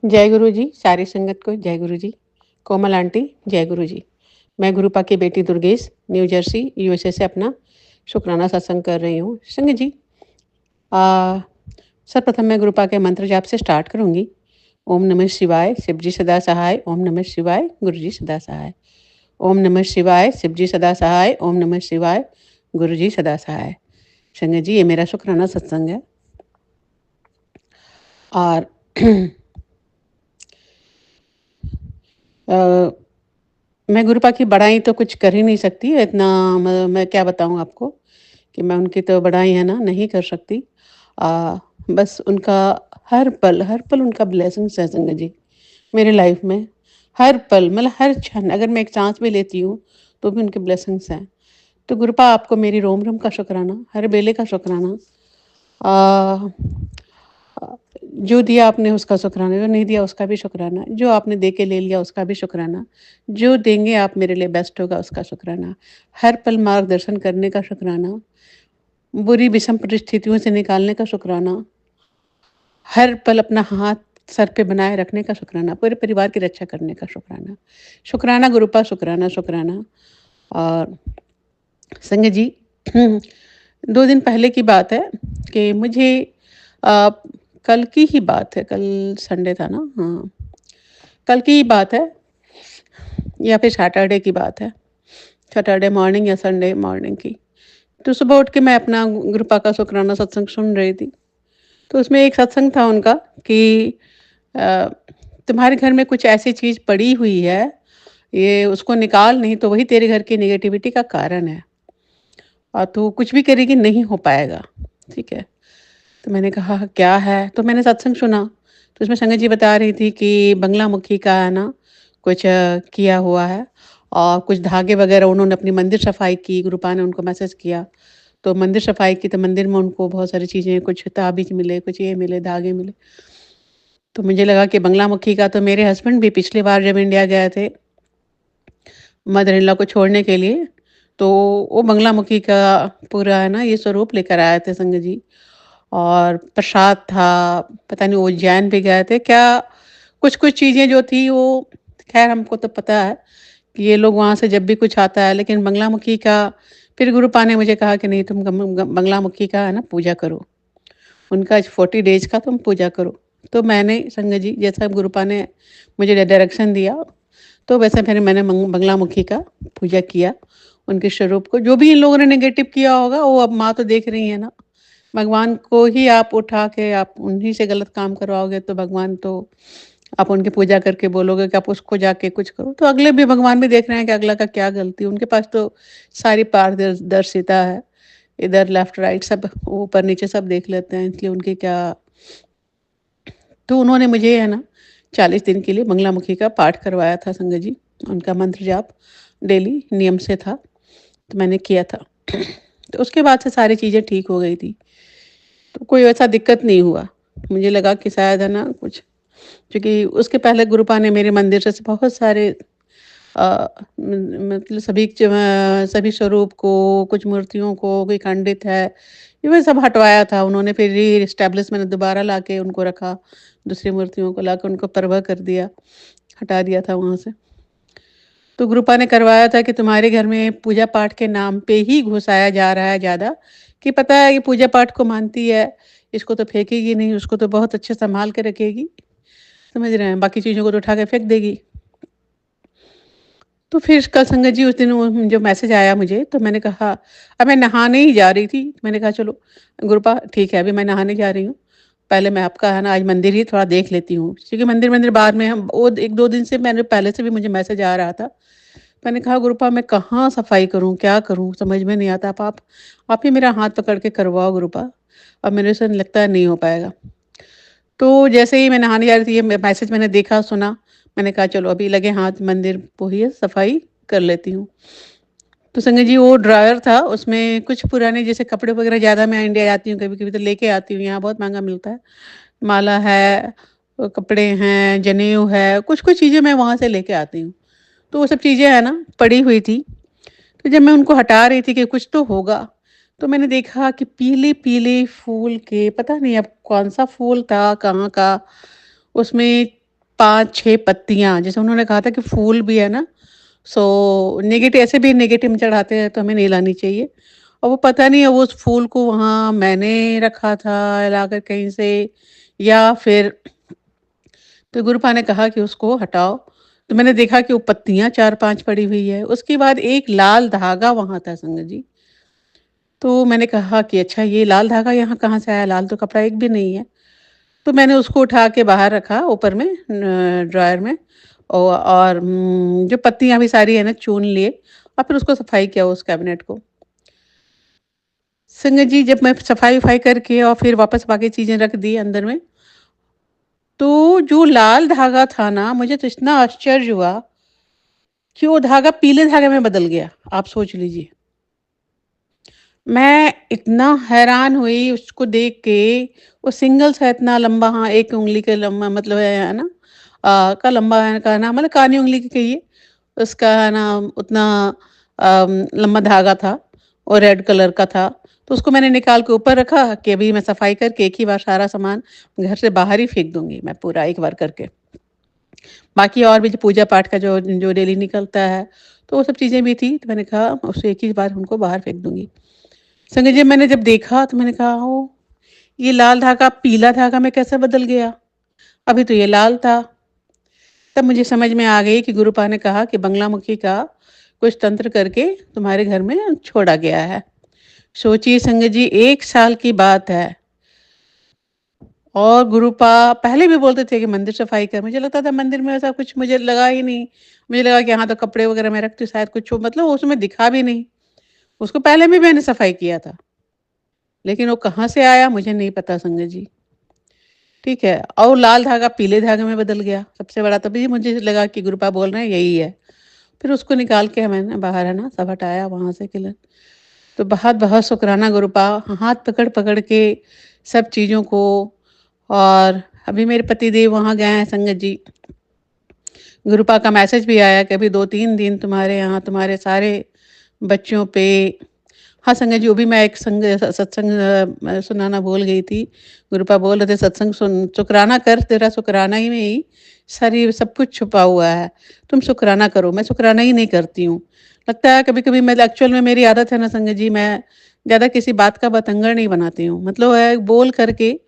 जय गुरु जी, सारी संगत को जय गुरु जी। कोमल आंटी, जय गुरु जी। मैं गुरुपा की बेटी दुर्गेश, न्यू जर्सी, यूएसए से अपना शुक्राना सत्संग कर रही हूँ। संगत जी, आ, सर्वप्रथम मैं गुरुपा के मंत्र जाप से स्टार्ट करूँगी। ओम नमः शिवाय, शिव जी सदा सहाय। ओम नमः शिवाय, गुरु जी सदा सहाय। ओम नमः शिवाय, शिव जी सदा सहाय। ओम नमः शिवाय, गुरु जी सदा सहाय। संगत जी, ये मेरा शुक्राना सत्संग है और अ, मैं गुरुपा की बड़ाई तो कुछ कर ही नहीं सकती इतना। मैं क्या बताऊँ आपको कि मैं उनकी तो बड़ाई है ना नहीं कर सकती। बस उनका हर पल उनका ब्लेसिंग्स है संगत जी मेरी लाइफ में। हर पल मतलब हर क्षण अगर मैं एक सांस भी लेती हूँ तो भी उनके ब्लेसिंग्स हैं। तो गुरुपा आपको मेरी रोम रोम का शुक्राना, हर बेले का शुक्राना। आ, जो दिया आपने उसका शुक्राना, जो नहीं दिया उसका भी शुक्राना, जो आपने दे के ले लिया उसका भी शुक्राना, जो देंगे आप मेरे लिए बेस्ट होगा उसका शुक्राना, हर पल मार्गदर्शन करने का शुक्राना, बुरी विषम परिस्थितियों से निकालने का शुक्राना, हर पल अपना हाथ सर पे बनाए रखने का शुक्राना, पूरे परिवार की रक्षा करने का शुक्राना। शुक्राना गुरुपा, शुक्राना शुक्राना। और संग जी, 2 दिन पहले की बात है कि मुझे अ, कल की ही बात है, कल संडे था ना? हाँ, कल की ही बात है या फिर सैटरडे की बात है। सैटरडे मॉर्निंग या संडे मॉर्निंग की। तो सुबह उठ के मैं अपना गुरुपा का शुक्राना सत्संग सुन रही थी। तो उसमें एक सत्संग था उनका कि अ, तुम्हारे घर में कुछ ऐसी चीज़ पड़ी हुई है, ये उसको निकाल नहीं तो वही तेरे घर की नेगेटिविटी का कारण है और तू कुछ भी करेगी नहीं हो पाएगा। ठीक है? तो मैंने कहा क्या है? तो मैंने सत्संग सुना, तो उसमें संगत जी बता रही थी कि बंगलामुखी का है ना कुछ किया हुआ है और कुछ धागे वगैरह उन्होंने अपनी मंदिर सफाई की, गुरुपा ने उनको मैसेज किया। तो मंदिर सफाई की तो मंदिर में उनको बहुत सारी चीज़ें, कुछ ताबीज़ मिले, कुछ ये मिले, धागे मिले। तो मुझे लगा कि बंगलामुखी का तो मेरे हस्बैंड भी पिछली बार जब इंडिया गए थे मदर इन लॉ को छोड़ने के लिए, तो वो बंगलामुखी का पूरा है ना ये स्वरूप लेकर आए थे संगत जी। और प्रसाद था, पता नहीं उज्जैन भी गए थे क्या, कुछ-कुछ चीज़ें जो थी वो ख़ैर हमको तो पता है कि ये लोग वहाँ से जब भी कुछ आता है, लेकिन बंगलामुखी का फिर गुरुपा ने मुझे कहा कि नहीं तुम बंगलामुखी का है ना पूजा करो। उनका 40 डेज़ का तुम पूजा करो। तो मैंने संगत जी जैसा गुरुपा ने मुझे डायरेक्शन दिया, तो वैसे फिर मैंने बंगलामुखी का पूजा किया। उनके स्वरूप को जो भी इन लोगों ने नेगेटिव किया होगा वो अब माँ तो देख रही है ना। भगवान को ही आप उठा के आप उन्हीं से गलत काम करवाओगे तो भगवान तो आप उनकी पूजा करके बोलोगे कि आप उसको जाके कुछ करो, तो अगले भी भगवान भी देख रहे हैं कि अगला का क्या गलती है। उनके पास तो सारी पारदर्शिता है, इधर लेफ्ट राइट सब ऊपर नीचे सब देख लेते हैं, इसलिए उनके क्या। तो उन्होंने मुझे है ना 40 दिन के लिए बंगलामुखी का पाठ करवाया था संगत जी। उनका मंत्र जाप डेली नियम से था, तो मैंने किया था। तो उसके बाद से सारी चीज़ें ठीक हो गई थी, तो कोई वैसा दिक्कत नहीं हुआ। मुझे लगा कि शायद है ना कुछ, क्योंकि उसके पहले गुरुपा ने मेरे मंदिर से बहुत सारे मतलब सभी स्वरूप को, कुछ मूर्तियों को, कोई खंडित है, ये वो सब हटवाया था उन्होंने, फिर री-एस्टेब्लिश मैंने दोबारा लाके उनको रखा, दूसरी मूर्तियों को लाकर उनको परवा कर दिया, हटा दिया था वहाँ से। तो गुरुपा ने करवाया था कि तुम्हारे घर में पूजा पाठ के नाम पे ही घुसाया जा रहा है ज़्यादा, कि पता है ये पूजा पाठ को मानती है, इसको तो फेंकेगी नहीं, उसको तो बहुत अच्छे संभाल के रखेगी, समझ रहे हैं? बाकी चीज़ों को तो उठा के फेंक देगी। तो फिर कल संगत जी उस दिन वो जो मैसेज आया मुझे, तो मैंने कहा अब मैं नहाने ही जा रही थी, मैंने कहा चलो गुरुपा ठीक है अभी मैं नहाने जा रही हूँ, पहले मैं आपका है ना आज मंदिर ही थोड़ा देख लेती हूँ, क्योंकि मंदिर मंदिर बाद में हम वो 1-2 दिन से मैंने पहले से भी मुझे मैसेज आ रहा था। मैंने कहा गुरुपा मैं कहाँ सफाई करूँ, क्या करूँ समझ में नहीं आता, आप ही मेरा हाथ पकड़ के करवाओ गुरुपा, अब मेरे से लगता है नहीं हो पाएगा। तो जैसे ही मैं नहाने जा रही थी, ये मैसेज मैंने देखा, सुना, मैंने कहा चलो अभी लगे हाथ मंदिर को ही सफाई कर लेती हूँ। तो संगत जी वो ड्रॉयर था, उसमें कुछ पुराने जैसे कपड़े वगैरह, ज़्यादा मैं इंडिया जाती हूँ कभी-कभी तो लेके आती हूँ, यहाँ बहुत महँगा मिलता है। माला है, कपड़े हैं, जनेऊ है, कुछ-कुछ चीज़ें मैं वहाँ से लेके आती हूँ। तो वो सब चीज़ें है ना पड़ी हुई थी, तो जब मैं उनको हटा रही थी कि कुछ तो होगा, तो मैंने देखा कि पीले-पीले फूल के, पता नहीं अब कौन-सा फूल था, कहाँ का, उसमें 5-6 पत्तियाँ, जैसे उन्होंने कहा था कि फूल भी है ना, सो नेगेटिव ऐसे भी नेगेटिव में चढ़ाते हैं तो हमें नहीं लानी चाहिए। और वो पता नहीं है वो उस फूल को वहाँ मैंने रखा था लाकर कहीं से, या फिर तो गुरुपा ने कहा कि उसको हटाओ। तो मैंने देखा कि वो पत्तियाँ 4-5 पड़ी हुई है। उसके बाद एक लाल धागा वहाँ था संगत जी। तो मैंने कहा कि अच्छा ये लाल धागा यहाँ कहाँ से आया? लाल तो कपड़ा एक भी नहीं है। तो मैंने उसको उठा के बाहर रखा ऊपर में ड्रॉयर में, और जो पत्तियाँ भी सारी है ना चुन लिए और फिर उसको सफाई किया उस कैबिनेट को। संगत जी जब मैं सफाई-वफाई करके और फिर वापस बाकी चीज़ें रख दी अंदर में, तो जो लाल धागा था ना, मुझे तो इतना आश्चर्य हुआ कि वो धागा पीले धागे में बदल गया, आप सोच लीजिए। मैं इतना हैरान हुई उसको देख के, वो सिंगल सा इतना लंबा, हाँ, 1 उँगली के लंबा मतलब है ना, का लंबा है का ना मतलब कानी उँगली की कहिए, उसका है ना उतना लंबा धागा था और रेड कलर का था। तो उसको मैंने निकाल के ऊपर रखा कि अभी मैं सफाई करके एक ही बार सारा सामान घर से बाहर ही फेंक दूँगी मैं पूरा एक बार करके। बाकी और भी जो पूजा-पाठ का जो जो डेली निकलता है, तो वो सब चीज़ें भी थी, तो मैंने कहा उसे एक ही बार उनको बाहर फेंक दूँगी। संगत जी मैंने जब देखा तो मैंने कहा ओह! ये लाल धागा पीला धागा में कैसे बदल गया? अभी तो ये लाल था। तब मुझे समझ में आ गई कि गुरुपा ने कहा कि बंगलामुखी का कुछ तंत्र करके तुम्हारे घर में छोड़ा गया है। सोचिए संगत जी 1 साल की बात है, और गुरुपा पहले भी बोलते थे कि मंदिर सफाई कर। मुझे लगता था मंदिर में ऐसा कुछ मुझे लगा ही नहीं। मुझे लगा कि हाँ, तो कपड़े वगैरह मैं रखती हूँ शायद कुछ हो, मतलब उसमें दिखा भी नहीं। उसको पहले भी मैंने सफाई किया था, लेकिन वो कहाँ से आया मुझे नहीं पता संगत जी। ठीक है, और लाल धागा पीले धागे में बदल गया। सबसे बड़ा तभी मुझे लगा कि गुरुपा बोल रहे हैं यही है। फिर उसको निकाल के मैंने बाहर है ना सब हटाया वहाँ से क्लियर। तो बहुत-बहुत शुक्राना गुरुपा, हाथ पकड़-पकड़ के सब चीज़ों को। और अभी मेरे पतिदेव वहाँ गए हैं संगत जी। गुरुपा का मैसेज भी आया कि अभी 2-3 दिन तुम्हारे यहाँ तुम्हारे सारे बच्चों पे। हाँ, संगत जी, वो भी मैं एक सत्संग सुनाना भूल गई थी। गुरुपा बोल रहे थे सत्संग सुन, शुकराना कर, तेरा शुकराना ही में ही सारी सब कुछ छुपा हुआ है। तुम शुकराना करो, मैं शुकराना ही नहीं करती हूँ। लगता है कभी-कभी मैं एक्चुअल में मेरी आदत है ना संगत जी, मैं ज़्यादा किसी बात का बतंगड़ नहीं बनाती हूँ। मतलब है बोल करके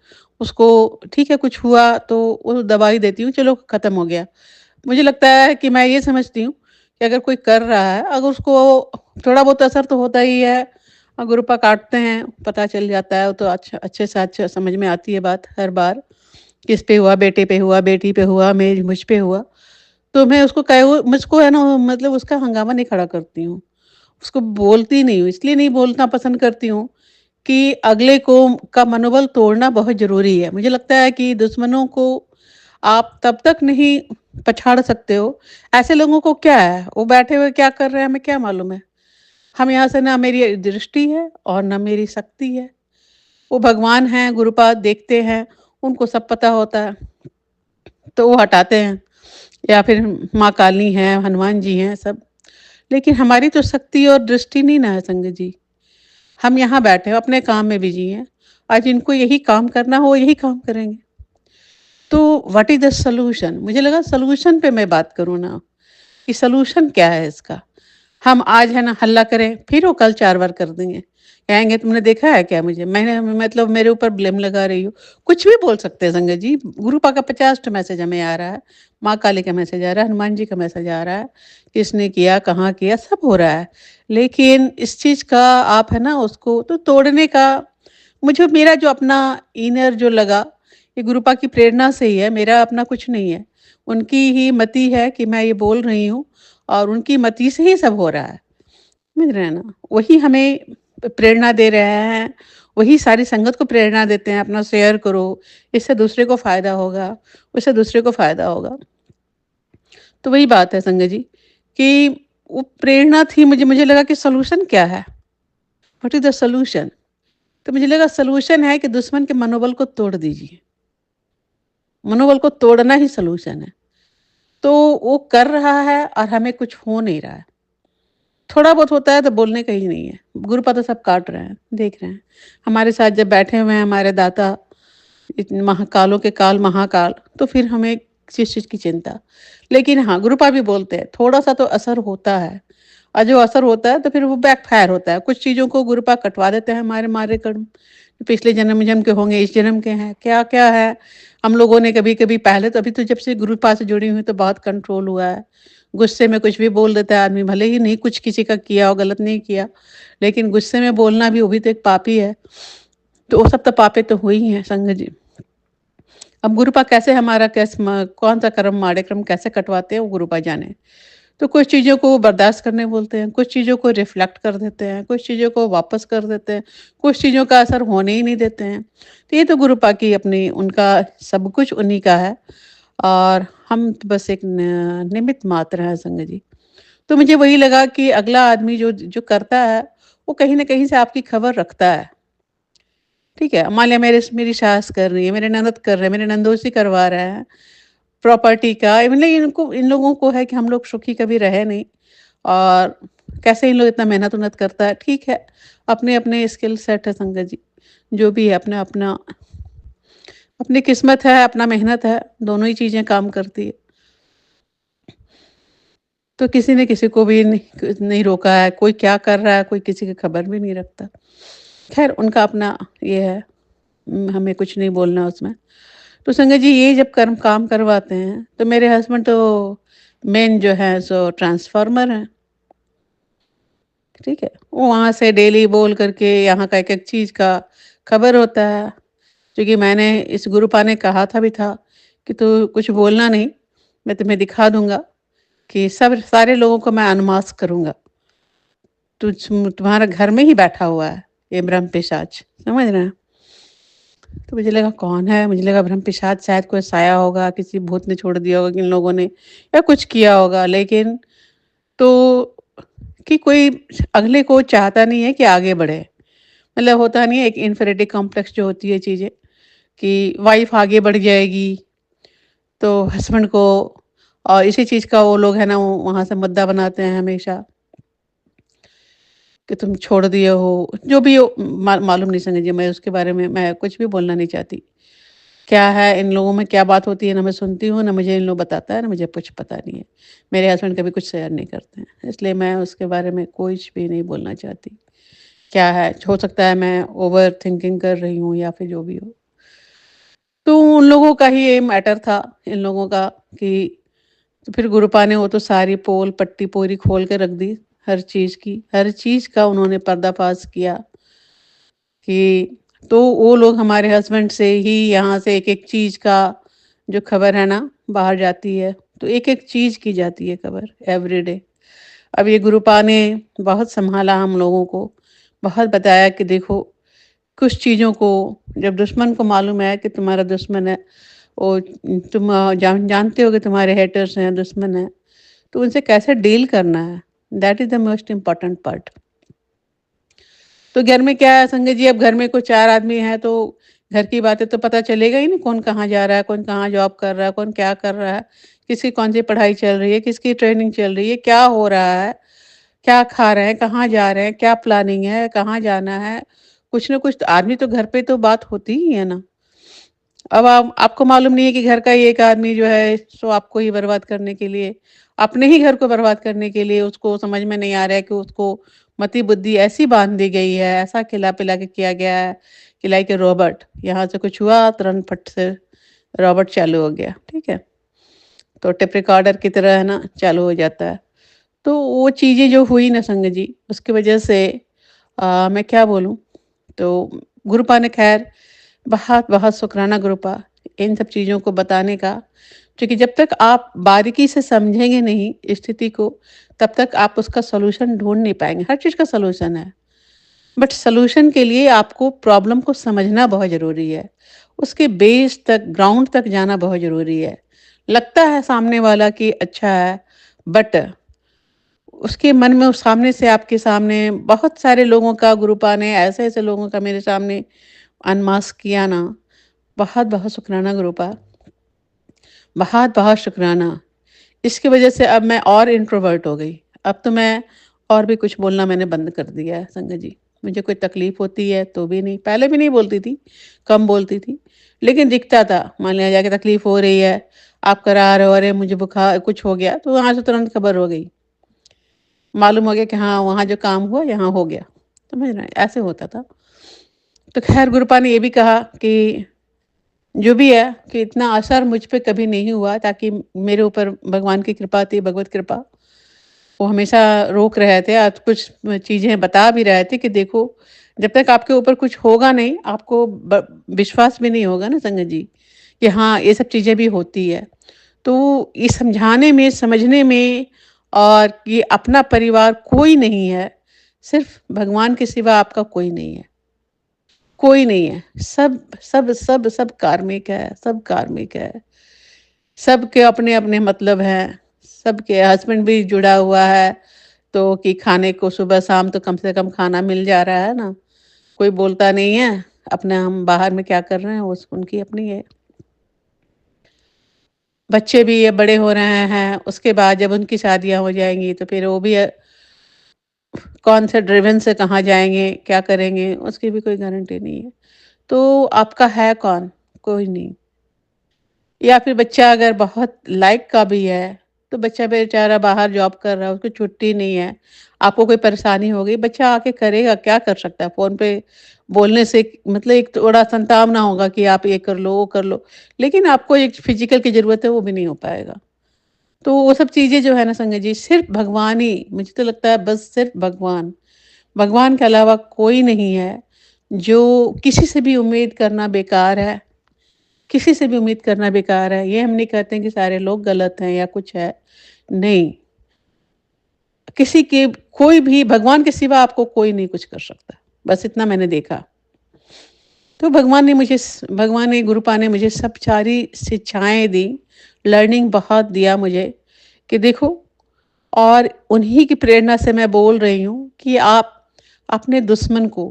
उसको ठीक है कुछ हुआ तो वो दबा ही देती हूँ, चलो खत्म हो गया। मुझे लगता है कि मैं ये समझती हूँ कि अगर कोई कर रहा है, अगर उसको थोड़ा बहुत असर तो होता ही है। गुरुपा काटते हैं, पता चल जाता है, वो तो अच्छा अच्छे से अच्छा समझ में आती है बात हर बार, किस पे हुआ, बेटे पे हुआ, बेटी पे हुआ, मुझ पे हुआ। तो मैं उसको कहे वो मुझको है ना मतलब उसका हंगामा नहीं खड़ा करती हूँ, उसको बोलती नहीं हूँ। इसलिए नहीं बोलना पसंद करती हूँ कि अगले को का मनोबल तोड़ना बहुत ज़रूरी है। मुझे लगता है कि दुश्मनों को आप तब तक नहीं पछाड़ सकते हो। ऐसे लोगों को क्या है, वो बैठे हुए क्या कर रहे हैं हमें क्या मालूम है। हम यहाँ से ना मेरी दृष्टि है और ना मेरी शक्ति है। वो भगवान हैं, गुरुपाद देखते हैं, उनको सब पता होता है, तो वो हटाते हैं, या फिर माँ काली हैं, हनुमान जी हैं सब। लेकिन हमारी तो शक्ति और दृष्टि नहीं ना है संगत जी। हम यहाँ बैठे हैं, अपने काम में बिज़ी हैं। आज इनको यही काम करना हो, यही काम करेंगे। तो व्हाट इज़ द सॉल्यूशन? मुझे लगा सॉल्यूशन पे मैं बात करूँ ना, कि सॉल्यूशन क्या है इसका? हम आज है ना हल्ला करें, फिर वो कल 4 बार कर देंगे। कहेंगे तुमने देखा है क्या मुझे? मैंने मतलब मेरे ऊपर ब्लेम लगा रही हो। कुछ भी बोल सकते हैं संगत जी। गुरुपा का 50 ठो मैसेज हमें आ रहा है, माँ काली का मैसेज आ रहा है, हनुमान जी का मैसेज आ रहा है, किसने किया, कहाँ किया, सब हो रहा है। लेकिन इस चीज़ का आप है ना उसको तो तोड़ने का मुझे मेरा जो अपना इनर जो लगा, ये गुरुपा की प्रेरणा से ही है, मेरा अपना कुछ नहीं है। उनकी ही मति है कि मैं ये बोल रही हूँ और उनकी मति से ही सब हो रहा है। समझ रहे हैं ना? वही हमें प्रेरणा दे रहे हैं, वही सारी संगत को प्रेरणा देते हैं, अपना शेयर करो, इससे दूसरे को फ़ायदा होगा, उससे दूसरे को फ़ायदा होगा। तो वही बात है संगत जी, कि वो प्रेरणा थी मुझे मुझे लगा कि सॉल्यूशन क्या है? What is the solution? तो मुझे लगा सॉल्यूशन है कि दुश्मन के मनोबल को तोड़ दीजिए। मनोबल को तोड़ना ही सॉल्यूशन है। तो वो कर रहा है और हमें कुछ हो नहीं रहा है। थोड़ा बहुत होता है तो बोलने का ही नहीं है। गुरुपा तो सब काट रहे हैं, देख रहे हैं। हमारे साथ जब बैठे हुए हैं हमारे दाता, महाकालों के काल महाकाल, तो फिर हमें किस चीज़ की चिंता। लेकिन हाँ, गुरुपा भी बोलते हैं, थोड़ा-सा तो असर होता है और जो असर होता है तो फिर वो बैकफ़ायर होता है। कुछ चीज़ों को गुरुपा कटवा देते हैं हमारे मारे कर्म, पिछले जन्म-जन्म के होंगे, इस जन्म के हैं, क्या-क्या है। हम लोगों ने कभी-कभी पहले तो अभी तो जब से गुरुपा से जुड़ी हुई तो बहुत कंट्रोल हुआ है। गुस्से में कुछ भी बोल देता है आदमी, भले ही नहीं कुछ किसी का किया हो, गलत नहीं किया, लेकिन गुस्से में बोलना भी वो भी तो एक पाप ही है। तो वो सब तो पापे तो हुई ही हैं संग जी। अब गुरुपा कैसे हमारा कौन-सा कर्म माड़े कर्म कैसे कटवाते हैं वो गुरुपा जाने। तो कुछ चीज़ों को बर्दाश्त करने बोलते हैं, कुछ चीज़ों को रिफ्लेक्ट कर देते हैं, कुछ चीज़ों को वापस कर देते हैं, कुछ चीज़ों का असर होने ही नहीं देते हैं। तो ये तो गुरुपा की अपनी उनका सब कुछ उन्हीं का है और हम तो बस एक निमित्त मात्र हैं संग जी। तो मुझे वही लगा कि अगला आदमी जो जो करता है, वो कहीं न कहीं से आपकी खबर रखता है। ठीक है? मान लिया मेरी सास कर रही है, मेरे ननद कर रहे हैं, मेरे नंदोसी करवा रहे हैं, प्रॉपर्टी का मतलब इन लोगों को है कि हम लोग सुखी कभी रहे नहीं और कैसे इन लोग इतना मेहनत-वेहनत करता है, ठीक है। अपने-अपने स्किल सेट है संगत जी, जो भी है अपना-अपना अपनी किस्मत है, अपना मेहनत है, दोनों ही चीज़ें काम करती है। तो किसी ने किसी को भी नहीं रोका है, कोई क्या कर रहा है, कोई किसी की खबर भी नहीं रखता। ख़ैर उनका अपना ये है, हमें कुछ नहीं बोलना उसमें। तो संगत जी ये जब कर्म काम करवाते हैं, तो मेरे हस्बैंड तो मेन जो है सो ट्रांसफ़ार्मर हैं, ठीक है? वो वहाँ से डेली बोल कर के यहाँ का एक-एक चीज़ का खबर होता है, क्योंकि मैंने इस गुरुपा ने कहा था भी था कि तू कुछ बोलना नहीं, मैं तुम्हें दिखा दूँगा कि सब सारे लोगों को मैं अनमास्क करूँगा। तुम्हारा घर में ही बैठा हुआ है, ये ब्रह्मपिशाच, समझ रहे हैं? तो मुझे लगा कौन है? मुझे लगा ब्रह्मपिशाच शायद कोई साया होगा, किसी भूत ने छोड़ दिया होगा इन लोगों ने या कुछ किया होगा। लेकिन तो कि कोई अगले को चाहता नहीं है कि आगे बढ़े। मतलब होता नहीं है एक इन्फिनिटी कॉम्प्लेक्स जो होती है चीज़ें कि वाइफ़ आगे बढ़ जाएगी, तो हस्बैंड को और इसी चीज़ का वो लोग है ना वो वहाँ से मुद्दा बनाते हैं हमेशा कि तुम छोड़ दिए हो, जो भी हो मालूम नहीं समझिए मैं उसके बारे में मैं कुछ भी बोलना नहीं चाहती। क्या है, इन लोगों में क्या बात होती है, ना मैं सुनती हूँ, ना मुझे इन लोग बताता है, ना मुझे कुछ पता नहीं है। मेरे हस्बैंड कभी कुछ शेयर नहीं करते हैं, इसलिए मैं उसके बारे में कुछ भी नहीं बोलना चाहती। क्या है, हो सकता है मैं ओवर थिंकिंग कर रही हूँ या फिर जो भी हो। तो उन लोगों का ही ये मैटर था, इन लोगों का कि तो फिर गुरुपा ने वो तो सारी पोल पट्टी पूरी खोल के रख दी, हर चीज़ की, हर चीज़ का उन्होंने पर्दाफ़ाश किया कि तो वो लोग हमारे हस्बैंड से ही यहाँ से एक-एक चीज़ का जो खबर है ना बाहर जाती है, तो एक-एक चीज़ की जाती है खबर एवरीडे। अब ये गुरुपा ने बहुत सँभाला हम लोगों को, बहुत बताया कि देखो कुछ चीज़ों को जब दुश्मन को मालूम है कि तुम्हारा दुश्मन है, वो तुम जानते हो कि तुम्हारे हेटर्स हैं, दुश्मन हैं, तो उनसे कैसे डील करना है, that is the most important part. तो घर में क्या है संजय जी, अब घर में कोई 4 आदमी हैं तो घर की बातें तो पता चलेगा ही नहीं, कौन कहाँ जा रहा है, कौन कहाँ जॉब कर रहा है, कौन क्या कर रहा है, किसकी कौन-सी पढ़ाई चल रही है, किसकी ट्रेनिंग चल रही है, क्या हो रहा है, क्या खा रहे हैं, कहाँ जा रहे हैं, क्या प्लानिंग है, कहाँ जाना है। कुछ न कुछ तो आदमी तो घर पे तो बात होती ही है ना। अब आप आपको मालूम नहीं है कि घर का ही एक आदमी जो है सो आपको ही बर्बाद करने के लिए, अपने ही घर को बर्बाद करने के लिए उसको समझ में नहीं आ रहा है कि उसको मति बुद्धि ऐसी बाँध दी गई है, ऐसा खिला-पिला के किया गया है कि लाइक ए रोबोट, यहाँ से कुछ हुआ तुरंत फट से रोबोट चालू हो गया, ठीक है? तो टेप रिकॉर्डर की तरह है ना चालू हो जाता है। तो वो चीज़ें जो हुई ना संग जी, उसकी वजह से मैं क्या बोलूँ, तो गुरुपा ने ख़ैर बहुत-बहुत शुकराना गुरुपा, इन सब चीज़ों को बताने का, क्योंकि जब तक आप बारीकी से समझेंगे नहीं स्थिति को, तब तक आप उसका सॉल्यूशन ढूँढ नहीं पाएँगे। हर चीज़ का सॉल्यूशन है, बट सॉल्यूशन के लिए आपको प्रॉब्लम को समझना बहुत ज़रूरी है। उसके बेस तक, ग्राउंड तक जाना बहुत ज़रूरी है। लगता है सामने वाला कि अच्छा है, बट उसके मन में उस सामने से आपके सामने बहुत सारे लोगों का ग्रुप आने ऐसे-ऐसे लोगों का मेरे सामने अनमास्क किया ना, बहुत-बहुत शुकराना ग्रुपा, बहुत-बहुत शुकराना। इसकी वजह से अब मैं और इंट्रोवर्ट हो गई। अब तो मैं और भी कुछ बोलना मैंने बंद कर दिया है संगत जी। मुझे कोई तकलीफ़ होती है तो भी नहीं, पहले भी नहीं बोलती थी, कम बोलती थी। लेकिन दिखता था, मान लिया जाके तकलीफ़ हो रही है, आप करा रहे हो, अरे मुझे बुखार कुछ हो गया, तो वहाँ से तुरंत खबर हो गई। मालूम हो गया कि हाँ, वहाँ जो काम हुआ यहाँ हो गया। समझ रहे हैं? ऐसे होता था। तो ख़ैर गुरुपा ने ये भी कहा कि जो भी है कि इतना असर मुझ पे कभी नहीं हुआ, ताकि मेरे ऊपर भगवान की कृपा थी, भगवत कृपा। वो हमेशा रोक रहे थे, आज कुछ चीज़ें बता भी रहे थे कि देखो, जब तक आपके ऊपर कुछ होगा नहीं, आपको विश्वास भी नहीं होगा ना संगत जी, कि हाँ, ये सब चीज़ें भी होती है। तो ये समझाने में, समझने में, और ये अपना परिवार कोई नहीं है, सिर्फ भगवान के सिवा आपका कोई नहीं है। कोई नहीं है। सब सब सब सब कार्मिक है, सब कार्मिक है। सबके अपने-अपने मतलब हैं। सबके हस्बैंड भी जुड़ा हुआ है, तो कि खाने को सुबह-शाम तो कम से कम खाना मिल जा रहा है ना। कोई बोलता नहीं है, अपना हम बाहर में क्या कर रहे हैं, उस उनकी अपनी है। बच्चे भी ये बड़े हो रहे हैं, उसके बाद जब उनकी शादियाँ हो जाएँगी, तो फिर वो भी कौन से ड्रिवन से कहाँ जाएँगे, क्या करेंगे, उसकी भी कोई गारंटी नहीं है। तो आपका है कौन? कोई नहीं। या फिर बच्चा अगर बहुत लायक का भी है, तो बच्चा बेचारा बाहर जॉब कर रहा है, उसको छुट्टी नहीं है, आपको कोई परेशानी हो गई, बच्चा आके करेगा, क्या कर सकता है? फ़ोन पे बोलने से मतलब एक थोड़ा संतावना होगा कि आप ये कर लो, वो कर लो, लेकिन आपको एक फ़िज़िकल की ज़रूरत है, वो भी नहीं हो पाएगा। तो वो सब चीज़ें जो है ना संगत जी, सिर्फ़ भगवान ही, मुझे तो लगता है बस सिर्फ़ भगवान, भगवान के अलावा कोई नहीं है, जो किसी से भी उम्मीद करना बेकार है। किसी से भी उम्मीद करना बेकार है। ये हम नहीं कहते हैं कि सारे लोग गलत हैं या कुछ है, नहीं। किसी के कोई भी भगवान के सिवा आपको कोई नहीं कुछ कर सकता। बस इतना मैंने देखा। तो भगवान ने गुरुपा ने मुझे सब सारी शिक्षाएँ दी, लर्निंग बहुत दिया मुझे कि देखो, और उन्हीं की प्रेरणा से मैं बोल रही हूँ कि आप अपने दुश्मन को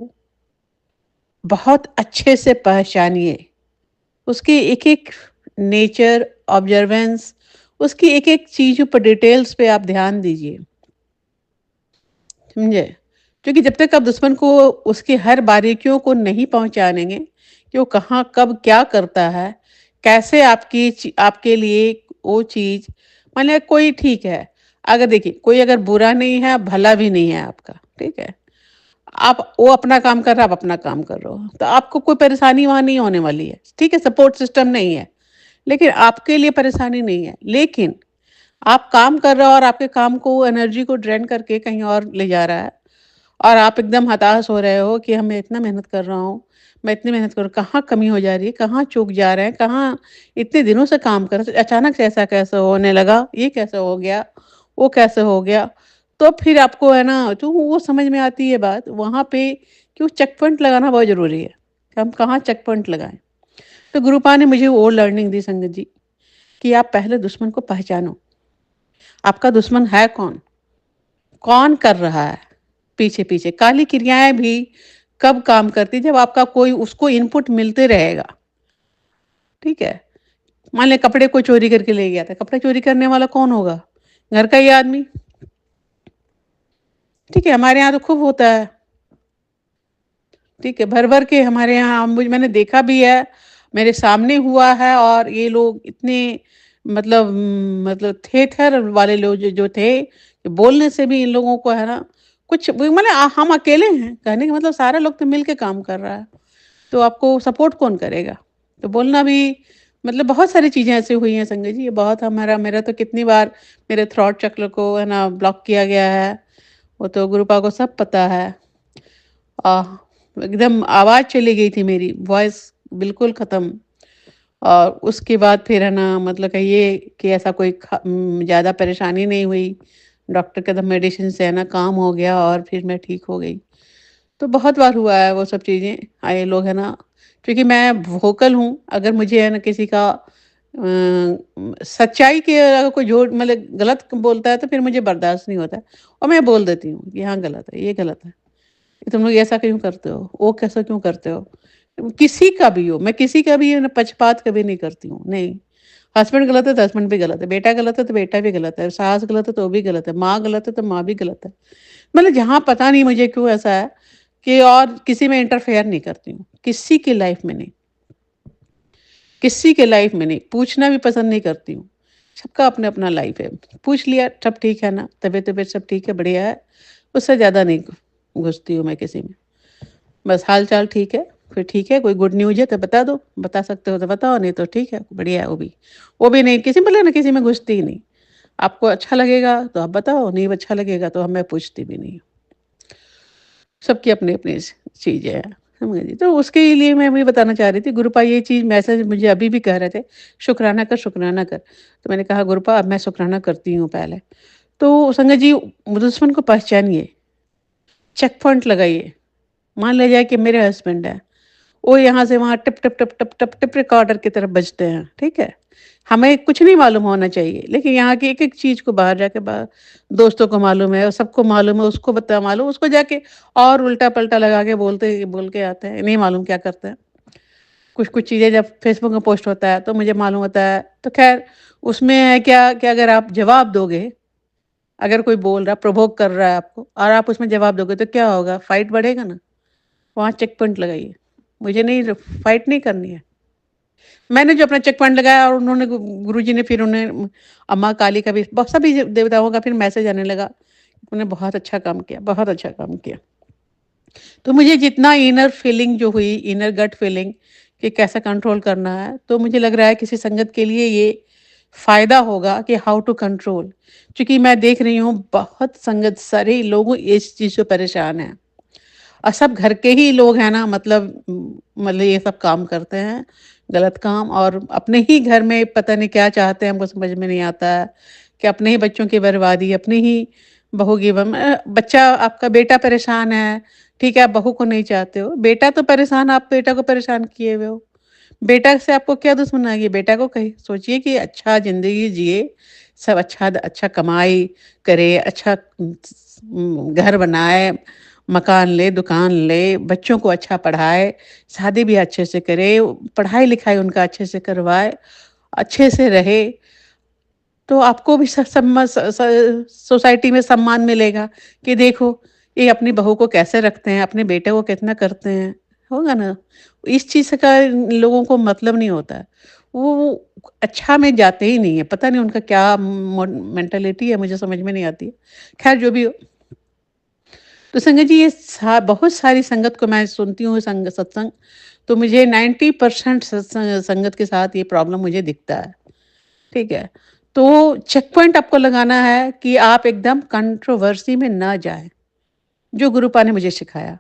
बहुत अच्छे से पहचानिए। उसकी एक-एक नेचर, ऑब्जर्वेंस, उसकी एक-एक चीज़ पर डिटेल्स पे आप ध्यान दीजिए, समझे? क्योंकि जब तक आप दुश्मन को उसकी हर बारीकियों को नहीं पहचानेंगे, कि वो कहाँ, कब, क्या करता है, कैसे आपके लिए वो चीज़, मान लिया कोई ठीक है, अगर देखिए कोई अगर बुरा नहीं है, भला भी नहीं है आपका, ठीक है? वो अपना काम कर रहा है, आप अपना काम कर रहे हो, तो आपको कोई परेशानी वहाँ नहीं होने वाली है, ठीक है? सपोर्ट सिस्टम नहीं है। लेकिन आपके लिए परेशानी नहीं है। लेकिन आप काम कर रहे हो और आपके काम को एनर्जी को ड्रेन करके कहीं और ले जा रहा है, और आप एकदम हताश हो रहे हो कि हम मैं इतना मेहनत कर रहा हूँ, मैं इतनी मेहनत कर रहा हूँ, कहाँ कमी हो जा रही है, कहाँ चूक जा रहे हैं, कहाँ इतने दिनों से काम कर रहे थे, अचानक से ऐसा कैसे होने लगा, ये कैसे हो गया, वो कैसे हो गया? तो फिर आपको है ना, तो वो समझ में आती है बात वहाँ पे कि वो चेक पॉइंट लगाना बहुत ज़रूरी है, कि हम कहाँ चेक पॉइंट लगाएँ। तो गुरुपा ने मुझे वो लर्निंग दी संगत जी, कि आप पहले दुश्मन को पहचानो। आपका दुश्मन है कौन? कौन कर रहा है पीछे-पीछे? काली क्रियाएँ भी कब काम करती है? जब आपका कोई उसको इनपुट मिलते रहेगा, ठीक है? मान लें कपड़े कोई चोरी करके ले गया था, कपड़े चोरी करने वाला कौन होगा? घर का ही आदमी, ठीक है? हमारे यहाँ तो खूब होता है, ठीक है? भर-भर के हमारे यहाँ मैंने देखा भी है, मेरे सामने हुआ है, और ये लोग इतने मतलब थे वाले लोग जो थे, कि बोलने से भी इन लोगों को है ना, कुछ मतलब हम अकेले हैं, कहने का मतलब सारे लोग तो मिल के काम कर रहा है, तो आपको सपोर्ट कौन करेगा? तो बोलना भी मतलब बहुत सारी चीज़ें ऐसी हुई हैं संगत जी, ये बहुत हमारा मेरा तो कितनी बार मेरे थ्रॉट चक्र को है ना ब्लॉक किया गया है, वो तो गुरुपा को सब पता है। आह! एकदम आवाज़ चली गई थी मेरी, वॉइस बिल्कुल ख़त्म। और उसके बाद फिर है ना मतलब कहिए कि ऐसा कोई ज़्यादा परेशानी नहीं हुई। डॉक्टर के मेडिसिन से है ना काम हो गया, और फिर मैं ठीक हो गई। तो बहुत बार हुआ है वो सब चीज़ें। ये लोग है ना, क्योंकि मैं वोकल हूँ, अगर मुझे है ना किसी का सच्चाई के अगर कोई झूठ मतलब गलत बोलता है, तो फिर मुझे बर्दाश्त नहीं होता है, और मैं बोल देती हूँ कि हाँ गलत है, ये गलत है। कि तुम लोग ऐसा क्यों करते हो? वो कैसा क्यों करते हो? किसी का भी हो, मैं किसी का भी है ना पक्षपात कभी नहीं करती हूँ, नहीं। हस्बैंड गलत है तो हस्बैंड भी गलत है, बेटा गलत है तो बेटा भी गलत है, सास गलत है तो वो भी गलत है, माँ गलत है तो माँ भी गलत है। मतलब जहाँ पता नहीं मुझे क्यों ऐसा है कि और किसी में इंटरफेयर नहीं करती हूँ, किसी की लाइफ में नहीं। किसी के लाइफ़ में नहीं, पूछना भी पसंद नहीं करती हूँ। सबका अपना-अपना लाइफ़ है। पूछ लिया, सब ठीक है ना? तबीयत-वबीयत सब ठीक है, बढ़िया है। उससे ज़्यादा नहीं घुसती हूँ मैं किसी में। बस हाल-चाल ठीक है, फिर ठीक है, कोई गुड न्यूज़ है तो बता दो, बता सकते हो तो बताओ, नहीं तो ठीक है, बढ़िया है वो भी। वो भी नहीं, किसी बोले ना, किसी में घुसती ही नहीं। आपको अच्छा लगेगा तो आप बताओ, नहीं अच्छा लगेगा तो मैं पूछती भी नहीं हूँ। सबकी अपनी-अपनी चीज़ें हैं, समझ गई। तो उसके लिए मैं वही बताना चाह रही थी, गुरुपा ये चीज़ मैसेज मुझे अभी भी कह रहे थे, शुकराना कर, शुकराना कर। तो मैंने कहा गुरुपा अब मैं शुकराना करती हूँ पहले। तो संगत जी, दुश्मन को पहचानिए, चेक पॉइंट लगाइए। मान लिया जाए कि मेरे हस्बैंड हैं, वो यहाँ से वहाँ tip, tip, tip, tip, tip, tip recorder की तरफ बजते हैं, ठीक है? हमें कुछ नहीं मालूम होना चाहिए, लेकिन यहाँ की एक-एक चीज़ को बाहर जाके दोस्तों को मालूम है और सबको मालूम है, उसको बता मालूम, उसको जाके और उल्टा-पल्टा लगा के बोल के आते हैं, नहीं मालूम क्या करते हैं। कुछ-कुछ चीज़ें जब फेसबुक में पोस्ट होता है, तो मुझे मालूम होता है, तो ख़ैर उसमें है क्या कि अगर आप जवाब दोगे, अगर कोई बोल रहा है, प्रोवोक कर रहा है आपको और आप उसमें जवाब दोगे, तो क्या होगा? फाइट बढ़ेगा ना। वहाँ चेक पॉइंट लगाइए। मुझे नहीं फाइट नहीं करनी है। मैंने जो अपना चेक पॉइंट लगाया और उन्होंने गुरुजी ने फिर उन्हें अम्मा काली का भी सभी देवताओं का फिर मैसेज आने लगा। उन्होंने बहुत अच्छा काम किया, बहुत अच्छा काम किया। तो मुझे जितना इनर फीलिंग जो हुई, इनर गट फीलिंग कि कैसे कंट्रोल करना है, तो मुझे लग रहा है किसी संगत के लिए ये फ़ायदा होगा कि हाउ टू कंट्रोल। क्योंकि मैं देख रही हूँ बहुत संगत सारे लोग इस चीज़ से परेशान हैं। और सब घर के ही लोग हैं ना, मतलब ये सब काम करते हैं, गलत काम, और अपने ही घर में पता नहीं क्या चाहते हैं, हमको समझ में नहीं आता है कि अपने ही बच्चों की बर्बादी, अपनी ही बहू की बच्चा, आपका बेटा परेशान है, ठीक है, आप बहू को नहीं चाहते हो, बेटा तो परेशान, आप बेटा को परेशान किए हुए हो। बेटा से आपको क्या दुश्मनाई है? बेटा को कही सोचिए कि अच्छा ज़िंदगी जिए, सब अच्छा अच्छा कमाई करे, अच्छा घर बनाए, मकान ले, दुकान ले, बच्चों को अच्छा पढ़ाए, शादी भी अच्छे से करे, पढ़ाई-लिखाई उनका अच्छे से करवाए, अच्छे से रहे, तो आपको भी स सम्मा स स सोसाइटी में सम्मान मिलेगा कि देखो, ये अपनी बहू को कैसे रखते हैं, अपने बेटे को कितना करते हैं, होगा ना? इस चीज़ का लोगों को मतलब नहीं होता है। वो अच्छा में जाते ही नहीं है, पता नहीं उनका क्या मेंटालिटी है, मुझे समझ में नहीं आती है। ख़ैर जो भी हो, तो संगत जी, ये बहुत सारी संगत को मैं सुनती हूँ, सत्संग, तो मुझे 90% संगत के साथ ये प्रॉब्लम मुझे दिखता है, ठीक है? तो चेक पॉइंट आपको लगाना है कि आप एकदम कंट्रोवर्सी में ना जाएँ, जो गुरुपा ने मुझे सिखाया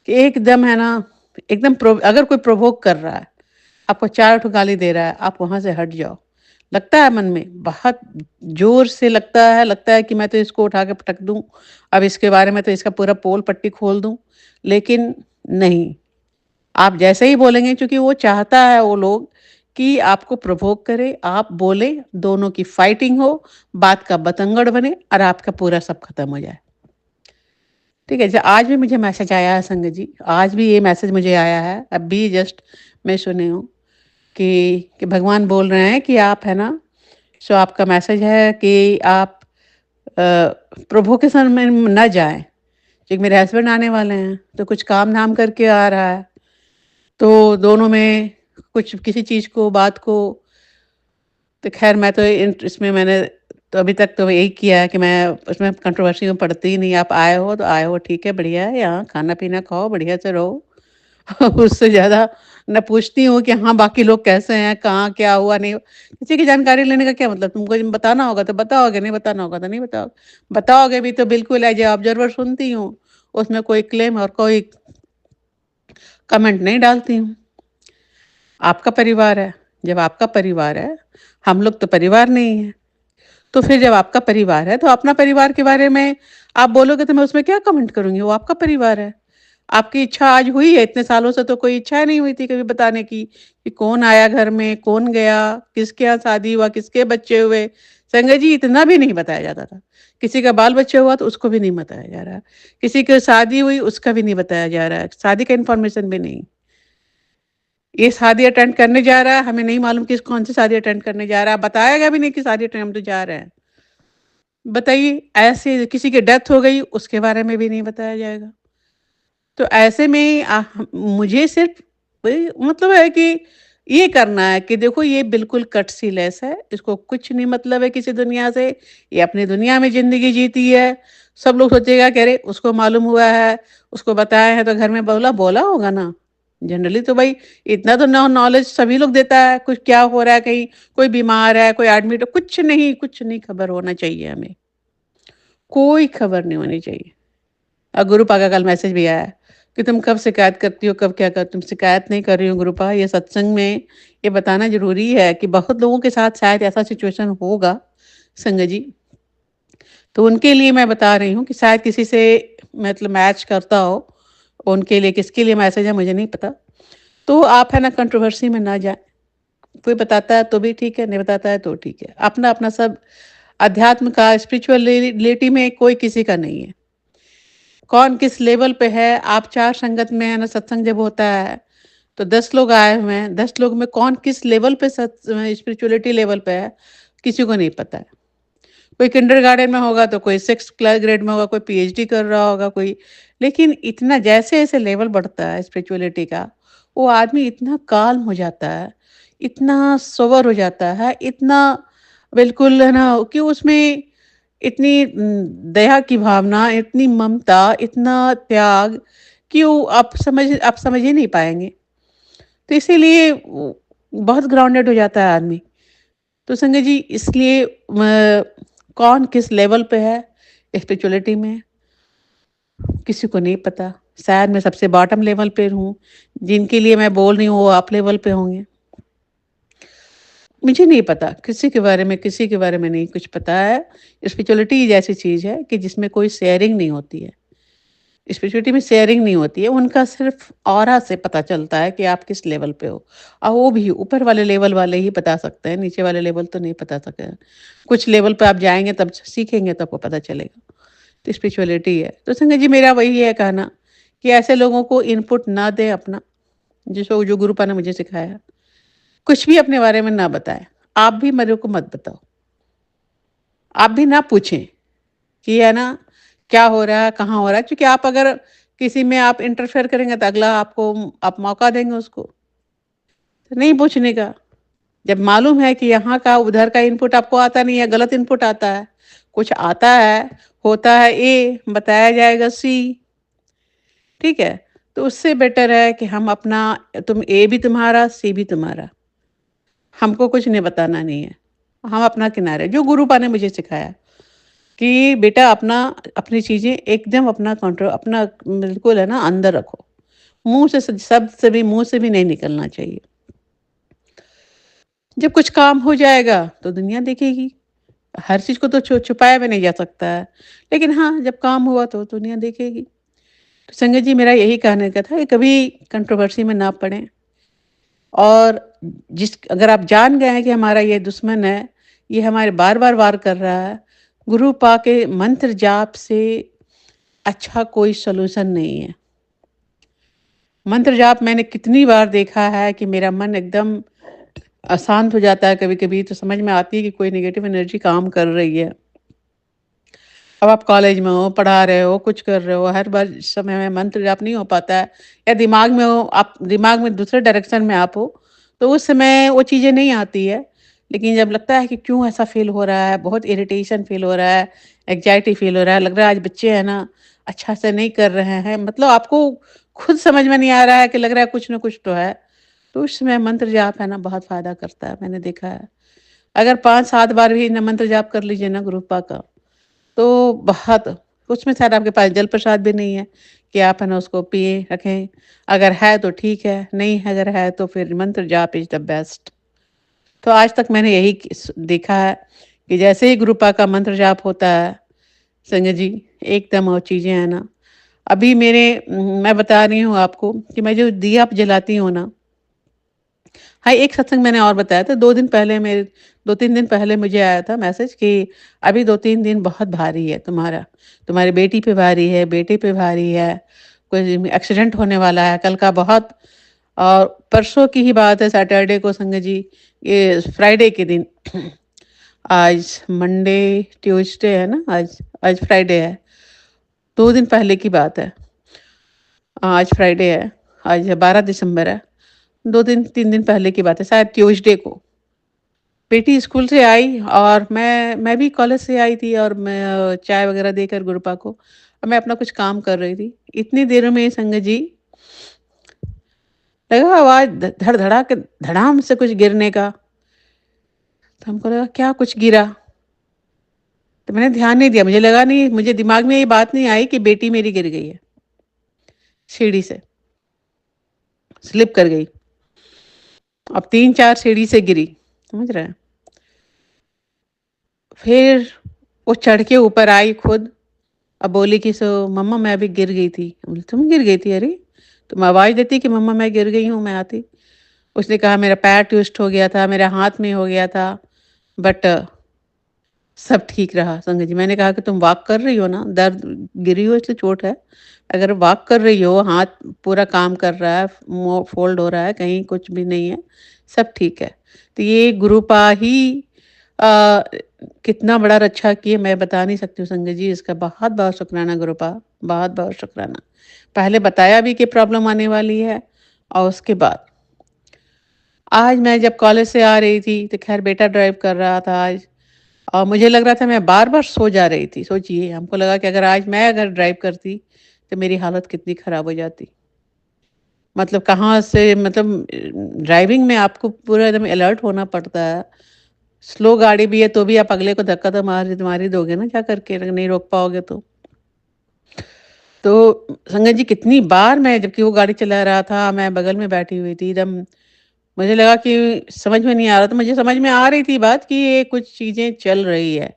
कि एकदम है ना, एकदम अगर कोई प्रोवोक कर रहा है, आपको 4 ठो गाली दे रहा है, आप वहाँ से हट जाओ। लगता है मन में, बहुत ज़ोर से लगता है कि मैं तो इसको उठा के पटक दूँ, अब इसके बारे में तो इसका पूरा पोल पट्टी खोल दूँ, लेकिन नहीं, आप जैसे ही बोलेंगे, क्योंकि वो चाहता है वो लोग कि आपको प्रोवोक करे, आप बोलें, दोनों की फाइटिंग हो, बात का बतंगड़ बने और आपका पूरा सब खत्म हो जाए। ठीक है? आज भी मुझे मैसेज आया है संगत जी, आज भी ये मैसेज मुझे आया है, अभी जस्ट मैं सुनी हूँ कि भगवान बोल रहे हैं कि आप है ना, सो आपका मैसेज है कि आप अ, प्रोवोकेशन में ना जाएँ। क्योंकि मेरे हस्बैंड आने वाले हैं, तो कुछ काम-धाम करके आ रहा है, तो दोनों में कुछ किसी चीज़ को, बात को, तो ख़ैर मैं तो इसमें मैंने तो अभी तक तो यही किया है कि मैं उसमें कंट्रोवर्सी में पड़ती ही नहीं। आप आए हो तो आए हो, ठीक है, बढ़िया है, यहाँ खाना-पीना खाओ, बढ़िया से रहो। उससे ज़्यादा मैं पूछती हूँ कि हाँ, बाकी लोग कैसे हैं, कहाँ क्या हुआ, नहीं हुआ। किसी की जानकारी लेने का क्या मतलब? तुमको जब बताना होगा तो बताओगे, नहीं बताना होगा तो नहीं बताओगे। बताओगे भी तो बिल्कुल एज़ ए ऑब्जर्वर सुनती हूँ, उसमें कोई क्लेम और कोई कमेंट नहीं डालती हूँ। आपका परिवार है, जब आपका परिवार है, हम लोग तो परिवार नहीं हैं। तो फिर जब आपका परिवार है, तो अपना परिवार के बारे में आप बोलोगे तो मैं उसमें क्या कमेंट करूँगी? वो आपका परिवार है। आपकी इच्छा आज हुई है, इतने सालों से तो कोई इच्छा नहीं हुई थी कभी बताने की, कि कौन आया घर में, कौन गया, किसके यहाँ शादी हुआ, किसके बच्चे हुए। संगत जी, इतना भी नहीं बताया जाता था। किसी का बाल-बच्चा हुआ तो उसको भी नहीं बताया जा रहा है। किसी की शादी हुई उसका भी नहीं बताया जा रहा है, शादी का इन्फॉर्मेशन भी नहीं। ये शादी अटेंड करने जा रहा है, हमें नहीं मालूम किस कौन-सी शादी अटेंड करने जा रहा है, बताएगा भी नहीं कि शादी अटेंड हम तो जा रहे हैं। बताइए, ऐसे किसी की डेथ हो गई, उसके बारे में भी नहीं बताया जाएगा। तो ऐसे में मुझे सिर्फ़ वही मतलब है कि ये करना है कि देखो ये बिल्कुल कट सी लेस है, इसको कुछ नहीं मतलब है किसी दुनिया से, ये अपनी दुनिया में ज़िंदगी जीती है। सब लोग सोचेगा कि अरे उसको मालूम हुआ है, उसको बताया है तो घर में बोला बोला होगा ना। जनरली तो भाई इतना तो नॉलेज सभी लोग देता है, कुछ क्या हो रहा है, कहीं कोई बीमार है, कोई एडमिट है, कुछ नहीं खबर होना चाहिए हमें। कोई खबर नहीं होनी चाहिए। गुरुपा का कल मैसेज भी आया कि तुम कब शिकायत करती हो, कब क्या कर तुम शिकायत नहीं कर रही हो गुरुपा, ये सत्संग में ये बताना ज़रूरी है कि बहुत लोगों के साथ शायद ऐसा सिचुएशन होगा, संगत जी। तो उनके लिए मैं बता रही हूँ कि शायद किसी से मतलब मैच करता हो, उनके लिए किसके लिए मैसेज है मुझे नहीं पता। तो आप है ना कंट्रोवर्सी में ना जाएँ, कोई बताता है तो भी ठीक है, नहीं बताता है तो ठीक है। अपना-अपना सब अध्यात्म का स्पिरिचुअलिटी में कोई किसी का नहीं है। कौन किस लेवल पे है, आप 4 संगत में है ना सत्संग जब होता है, तो 10 लोग आए हुए हैं, 10 लोग में कौन किस लेवल पे स्पिरिचुअलिटी लेवल पे है, किसी को नहीं पता है। कोई किंडरगार्टन में होगा तो कोई 6th क्लास ग्रेड में होगा, कोई पीएचडी कर रहा होगा कोई। लेकिन इतना जैसे-जैसे लेवल बढ़ता है स्पिरिचुअलिटी का, वो आदमी इतना काल्म हो जाता है, इतना सोबर हो जाता है, इतना बिल्कुल है ना कि उसमें इतनी दया की भावना, इतनी ममता, इतना त्याग कि वो आप समझ ही नहीं पाएँगे। तो इसीलिए वो बहुत ग्राउंडेड हो जाता है आदमी। तो संगत जी इसलिए कौन किस लेवल पे है स्पिरिचुअलिटी में, किसी को नहीं पता। शायद मैं सबसे बॉटम लेवल पे हूँ, जिनके लिए मैं बोल रही हूँ वो अप लेवल पे होंगे। मुझे नहीं पता, किसी के बारे में नहीं कुछ पता है। स्पिरिचुअलिटी एक ऐसी चीज़ है कि जिसमें कोई शेयरिंग नहीं होती है। स्पिरिचुअलिटी में शेयरिंग नहीं होती है, उनका सिर्फ़ ऑरा से पता चलता है कि आप किस लेवल पे हो। और वो भी ऊपर वाले लेवल वाले ही बता सकते हैं, नीचे वाले लेवल तो नहीं बता सकते हैं। कुछ लेवल पे आप जाएँगे तब सीखेंगे तो आपको पता चलेगा। तो स्पिरिचुअलिटी है। तो संगत जी मेरा वही है कहना कि ऐसे लोगों को इनपुट ना दें अपना, जिसको जो गुरुपा ने मुझे सिखाया। कुछ भी अपने बारे में ना बताएँ। आप भी मेरे को मत बताओ। आप भी ना पूछें कि है ना, क्या हो रहा है, कहाँ हो रहा है? क्योंकि आप अगर किसी में आप इंटरफेयर करेंगे तो अगला आपको आप मौका देंगे उसको, तो नहीं पूछने का। जब मालूम है कि यहाँ का उधर का इनपुट आपको आता नहीं है, गलत इनपुट आता है, कुछ आता है, होता है ए, बताया जाएगा सी, ठीक है? तो उससे बेटर है कि हम अपना तुम ए भी तुम्हारा, सी भी तुम्हारा, हमको कुछ नहीं बताना नहीं है। हम अपना किनारे जो गुरुपा ने मुझे सिखाया कि बेटा अपना अपनी चीज़ें एकदम अपना कंट्रोल अपना बिल्कुल है ना अंदर रखो। मुँह से शब्द से भी मुँह से भी नहीं निकलना चाहिए। जब कुछ काम हो जाएगा तो दुनिया देखेगी। हर चीज़ को तो छुपाया भी नहीं जा सकता है। लेकिन हाँ, जब काम हुआ तो दुनिया देखेगी। तो संगत जी मेरा यही कहने का था कि कभी कंट्रोवर्सी में ना पड़ें और जिस अगर आप जान गए हैं कि हमारा ये दुश्मन है, ये हमारे बार-बार वार कर रहा है, गुरु पा के मंत्र जाप से अच्छा कोई सॉल्यूशन नहीं है। मंत्र जाप मैंने कितनी बार देखा है कि मेरा मन एकदम अशांत हो जाता है कभी-कभी तो समझ में आती है कि कोई नेगेटिव एनर्जी काम कर रही है। अब आप कॉलेज में हो, पढ़ा रहे हो, कुछ कर रहे हो, हर बार इस समय में मंत्र जाप नहीं हो पाता है या दिमाग में हो आप दिमाग में दूसरे डायरेक्शन में आप हो, तो उस समय वो चीज़ें नहीं आती है। लेकिन जब लगता है कि क्यों ऐसा फ़ील हो रहा है, बहुत इरिटेशन फ़ील हो रहा है, एंग्ज़ायटी फ़ील हो रहा है, लग रहा है आज बच्चे हैं ना, अच्छा से नहीं कर रहे हैं, मतलब आपको खुद समझ में नहीं आ रहा है कि लग रहा है कुछ न कुछ तो है। तो उस समय मंत्र जाप है ना बहुत फ़ायदा करता है, मैंने देखा है। अगर 5-7 बार भी न मंत्र जाप कर लीजिए ना गुरुपा का तो बहुत उसमें शायद आपके पास जल प्रसाद भी नहीं है कि आप है ना उसको पिएँ, रखें। अगर है तो ठीक है, नहीं है अगर है तो फिर मंत्र जाप इज़ द बेस्ट। तो आज तक मैंने यही देखा है कि जैसे ही गुरुपा का मंत्र जाप होता है, संगत जी, एकदम वो चीज़ें हैं ना अभी मैं बता रही हूँ आपको कि मैं जो दिया जलाती हूँ ना हाँ, एक सत्संग मैंने और बताया था 2 दिन पहले मेरे 2-3 दिन पहले मुझे आया था मैसेज कि अभी 2-3 दिन बहुत भारी है तुम्हारा। तुम्हारी बेटी पे भारी है, बेटे पे भारी है, कोई एक्सीडेंट होने वाला है कल का बहुत और परसों की ही बात है सैटरडे को संगत जी, ये फ्राइडे के दिन आज मंडे, ट्यूसडे है ना आज फ्राइडे है। 2 दिन पहले की बात है। आज फ्राइडे है, आज 12 दिसंबर है। 2 दिन 3 दिन पहले की बात है, शायद ट्यूसडे को। बेटी स्कूल से आई और मैं भी कॉलेज से आई थी और मैं चाय वग़ैरह देकर गुरुपा को और मैं अपना कुछ काम कर रही थी। इतनी देर में संगत जी लगा आवाज़ धड़-धड़ा के धड़ाम से कुछ गिरने का। तो हमको लगा क्या कुछ गिरा? तो मैंने ध्यान नहीं दिया, मुझे लगा नहीं मुझे दिमाग में ये बात नहीं आई कि बेटी मेरी गिर गई है, सीढ़ी से, स्लिप कर गई। अब 3-4 सीढ़ी से गिरी, समझ रहे हैं? फिर वो चढ़ के ऊपर आई खुद, अब बोली कि सो मम्मा मैं अभी गिर गई थी। बोली तुम गिर गई थी? अरे! तुम आवाज़ देती कि मम्मा मैं गिर गई हूँ, मैं आती। उसने कहा मेरा पैर ट्विस्ट हो गया था, मेरे हाथ में हो गया था, बट सब ठीक रहा संगत जी। मैंने कहा कि तुम वॉक कर रही हो ना, दर्द गिरी हो इसलिए चोट है। अगर वॉक कर रही हो, हाथ पूरा काम कर रहा है, मुँह फ़ोल्ड हो रहा है, कहीं कुछ भी नहीं है, सब ठीक है। तो ये गुरुपा ही अ, कितना बड़ा रक्षा किए मैं बता नहीं सकती हूँ संगत जी, इसका बहुत-बहुत शुक्राना गुरुपा, बहुत-बहुत शुक्राना। पहले बताया भी कि प्रॉब्लम आने वाली है और उसके बाद आज मैं जब कॉलेज से आ रही थी, तो ख़ैर बेटा ड्राइव कर रहा था आज और मुझे लग रहा था मैं बार-बार सो जा रही थी। सोचिए हमको लगा कि अगर ड्राइव करती, तो मेरी हालत कितनी ख़राब हो जाती। मतलब कहाँ से मतलब ड्राइविंग में आपको पूरा एकदम अलर्ट होना पड़ता है। स्लो गाड़ी भी है तो भी आप अगले को धक्का तो मार ही दोगे ना जा करके अगर नहीं रोक पाओगे तो। तो संगत जी कितनी बार मैं जबकि वो गाड़ी चला रहा था, मैं बगल में बैठी हुई थी एकदम मुझे लगा कि समझ में नहीं आ रहा था, मुझे समझ में आ रही थी बात कि ये कुछ चीज़ें चल रही है,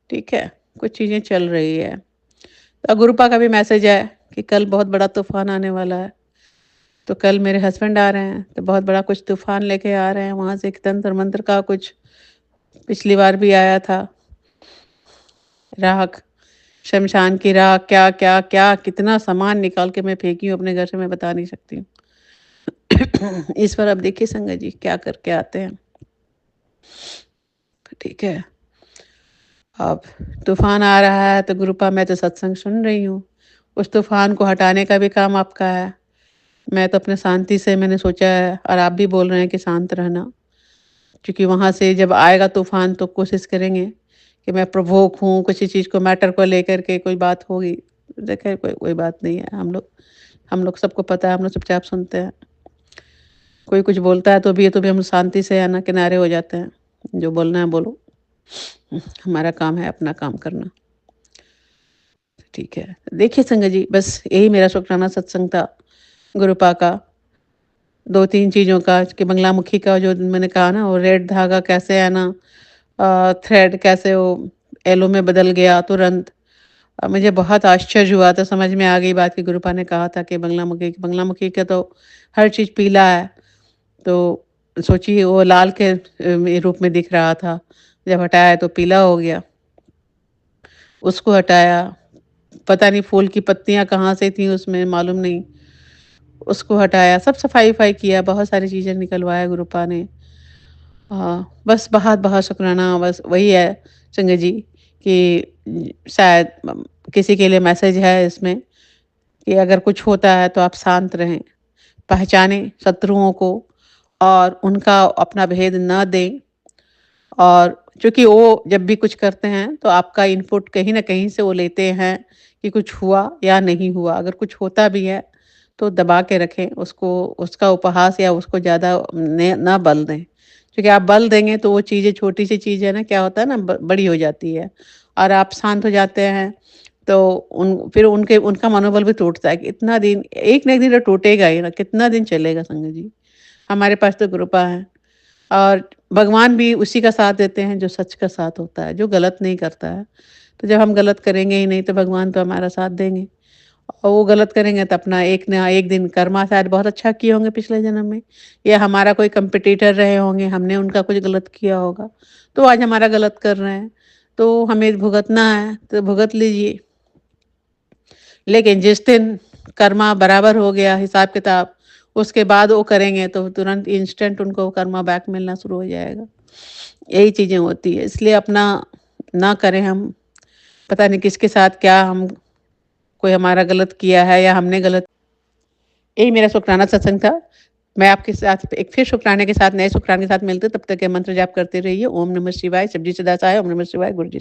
ठीक है? कुछ चीज़ें चल रही है। गुरुपा का भी मैसेज है कि कल बहुत बड़ा तूफ़ान आने वाला है। तो कल मेरे हस्बैंड आ रहे हैं, तो बहुत बड़ा कुछ तूफ़ान लेके आ रहे हैं, वहाँ से एक तंत्र-मंत्र का कुछ पिछली बार भी आया था। राख, शमशान की राख, क्या कितना सामान निकाल के मैं फेंकी हूँ अपने घर से मैं बता नहीं सकती हूँ। इस बार अब देखिए संगत जी क्या करके आते हैं, ठीक है? अब तूफ़ान आ रहा है तो गुरुपा मैं तो सत्संग सुन रही हूँ। उस तूफ़ान को हटाने का भी काम आपका है। मैं तो अपने शांति से मैंने सोचा है और आप भी बोल रहे हैं कि शांत रहना, क्योंकि वहाँ से जब आएगा तूफ़ान तो कोशिश करेंगे कि मैं प्रवोक हूँ, किसी चीज़ को मैटर को लेकर के कोई बात होगी। देखिए कोई कोई बात नहीं है, हम लोग सबको पता है, हम लोग चुपचाप सुनते हैं। कोई कुछ बोलता है तो भी हम शांति से है ना किनारे हो जाते हैं। जो बोलना है बोलो, हमारा काम है अपना काम करना। ठीक है। देखिए संगत जी, बस यही मेरा शुक्राना सत्संग था, गुरुपा का। 2-3 चीज़ों का कि बंगलामुखी का जो मैंने कहा ना वो रेड धागा कैसे है ना थ्रेड कैसे वो येलो में बदल गया तुरंत। मुझे बहुत आश्चर्य हुआ तो समझ में आ गई बात कि गुरुपा ने कहा था कि बंगलामुखी का तो हर चीज़ पीला है। तो सोचिए वो लाल के रूप में दिख रहा था। जब हटाया तो पीला हो गया। उसको हटाया। पता नहीं फूल की पत्तियाँ कहाँ से थी उसमें मालूम नहीं। उसको हटाया, सब सफाई-वफाई किया, बहुत सारी चीज़ें निकलवाया गुरुपा ने। बस बहुत-बहुत शुक्राना बस वही है संगत जी कि शायद किसी के लिए मैसेज है इसमें कि अगर कुछ होता है तो आप शांत रहें, पहचानें शत्रुओं को और उनका अपना भेद ना दें और चूँकि वो जब भी कुछ करते हैं तो आपका इनपुट कहीं न कहीं से वो लेते हैं कि कुछ हुआ या नहीं हुआ। अगर कुछ होता भी है तो दबा के रखें उसको, उसका उपहास या उसको ज़्यादा ने ना बल दें। क्योंकि आप बल देंगे तो वो चीज़ें छोटी-सी चीज़ है ना क्या होता है ना बड़ी हो जाती है और आप शांत हो जाते हैं तो उन फिर उनके उनका मनोबल भी टूटता है कि इतना दिन एक ना एक दिन तो टूटेगा ही ना, कितना दिन चलेगा संगत जी। हमारे पास तो कृपा है और भगवान भी उसी का साथ देते हैं जो सच का साथ होता है, जो गलत नहीं करता है। तो जब हम गलत करेंगे ही नहीं तो भगवान तो हमारा साथ देंगे और वो गलत करेंगे तो अपना एक ना एक दिन कर्मा शायद बहुत अच्छा किए होंगे पिछले जन्म में या हमारा कोई कंपटीटर रहे होंगे, हमने उनका कुछ गलत किया होगा, तो आज हमारा गलत कर रहे हैं, तो हमें भुगतना है, तो भुगत लीजिए। लेकिन जिस दिन कर्मा बराबर हो गया हिसाब-किताब, उसके बाद वो करेंगे तो तुरंत इंस्टेंट उनको कर्मा बैक मिलना शुरू हो जाएगा। यही चीज़ें होती हैं, इसलिए अपना ना करें हम, पता नहीं किसके साथ क्या हम कोई हमारा गलत किया है या हमने गलत यही मेरा शुक्राना सत्संग था। मैं आपके साथ एक फिर शुकराने के साथ, नए शुकराने के साथ मिलती हूँ, तब तक के मंत्र जाप करते रहिए। ओम नमः शिवाय, जपजी सदा सहाय, ओम नमः शिवाय, गुरु जी